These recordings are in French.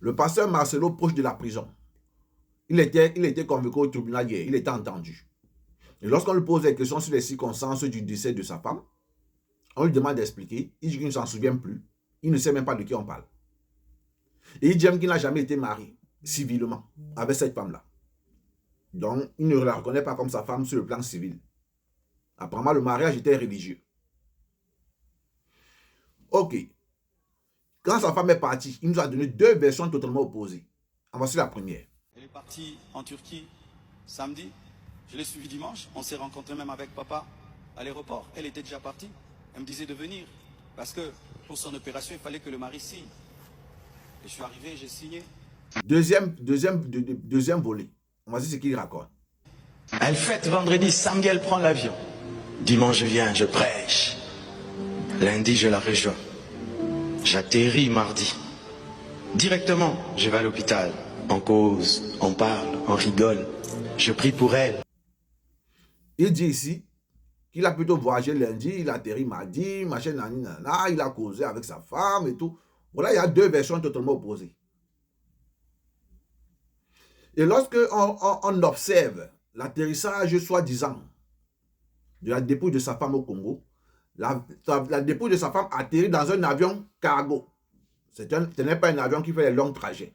Le pasteur Marcelo, proche de la prison, il était convoqué au tribunal hier, il était entendu. Et lorsqu'on lui pose des questions sur les circonstances du décès de sa femme, on lui demande d'expliquer. Il dit qu'il ne s'en souvient plus. Il ne sait même pas de qui on parle. Et il dit même qu'il n'a jamais été marié civilement avec cette femme-là. Donc, il ne la reconnaît pas comme sa femme sur le plan civil. Apparemment, le mariage était religieux. Ok. Quand sa femme est partie, il nous a donné deux versions totalement opposées. En voici la première. Elle est partie en Turquie samedi. Je l'ai suivi dimanche. On s'est rencontré même avec papa à l'aéroport. Elle était déjà partie. Elle me disait de venir. Parce que pour son opération, il fallait que le mari signe. Et je suis arrivé, j'ai signé. Deuxième volet. Voici ce qu'il raconte. Elle fête vendredi, samedi elle prend l'avion. Dimanche je viens, je prêche. Lundi je la rejoins. J'atterris mardi. Directement, je vais à l'hôpital. On cause, on parle, on rigole. Je prie pour elle. Il dit ici qu'il a plutôt voyagé lundi, il a atterri mardi, machin, nanana, il a causé avec sa femme et tout. Voilà, il y a deux versions totalement opposées. Et lorsque on observe l'atterrissage soi-disant de la dépouille de sa femme au Congo, la dépouille de sa femme atterrit dans un avion cargo. Ce n'est pas un avion qui fait les longs trajets.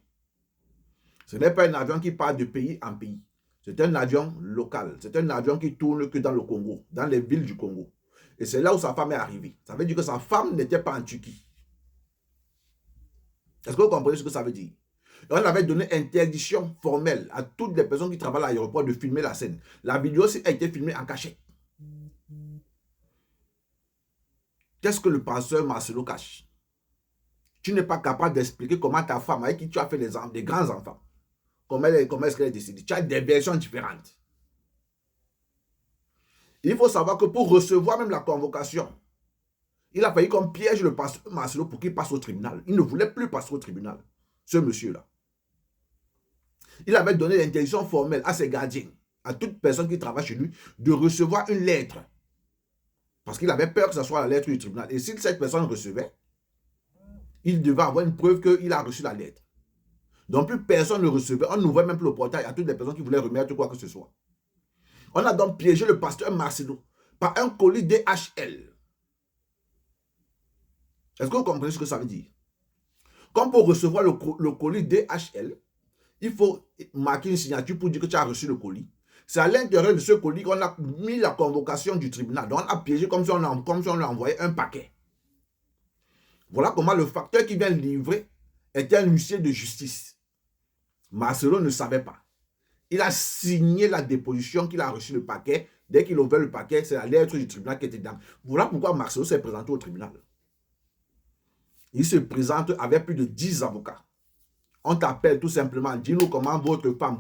Ce n'est pas un avion qui part de pays en pays. C'est un avion local. C'est un avion qui tourne que dans le Congo, dans les villes du Congo. Et c'est là où sa femme est arrivée. Ça veut dire que sa femme n'était pas en Turquie. Est-ce que vous comprenez ce que ça veut dire? Et on avait donné interdiction formelle à toutes les personnes qui travaillent à l'aéroport de filmer la scène. La vidéo aussi a été filmée en cachette. Qu'est-ce que le pasteur Marcelo cache? Tu n'es pas capable d'expliquer comment ta femme, avec qui tu as fait des grands enfants, comment est-ce qu'elle est décédée. Tu as des versions différentes. Il faut savoir que pour recevoir même la convocation, il a fallu qu'on piège le pasteur Marcelo pour qu'il passe au tribunal. Il ne voulait plus passer au tribunal, ce monsieur-là. Il avait donné l'interdiction formelle à ses gardiens, à toute personne qui travaille chez lui, de recevoir une lettre. Parce qu'il avait peur que ce soit la lettre du tribunal. Et si cette personne recevait, il devait avoir une preuve qu'il a reçu la lettre. Donc plus personne ne recevait. On n'ouvrait même plus le portail à toutes les personnes qui voulaient remettre quoi que ce soit. On a donc piégé le pasteur Marcelo par un colis DHL. Est-ce que vous comprenez ce que ça veut dire? Comme pour recevoir le colis DHL, il faut marquer une signature pour dire que tu as reçu le colis. C'est à l'intérieur de ce colis qu'on a mis la convocation du tribunal. Donc on a piégé comme si on lui envoyait un paquet. Voilà comment le facteur qui vient livrer était un huissier de justice. Marcelo ne savait pas. Il a signé la déposition qu'il a reçu le paquet. Dès qu'il ouvrait le paquet, c'est la lettre du tribunal qui était dedans. Voilà pourquoi Marcelo s'est présenté au tribunal. Il se présente avec plus de 10 avocats. On t'appelle tout simplement, dis-nous comment votre femme,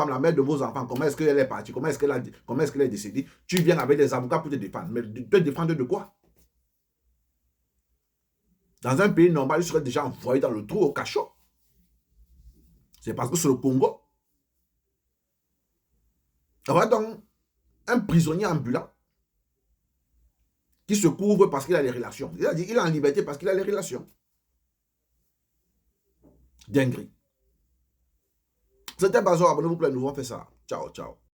la mère de vos enfants, comment est-ce qu'elle est partie, comment est-ce qu'elle est décédée. Tu viens avec des avocats pour te défendre. Mais te défendre de quoi? Dans un pays normal, il serait déjà envoyé dans le trou au cachot. C'est parce que c'est le Congo. Voilà donc un prisonnier ambulant qui se couvre parce qu'il a les relations. Il a dit qu'il est en liberté parce qu'il a les relations. Dinguerie. C'était Bazo, abonnez-vous pour les nouveaux, on fait ça. Ciao, ciao.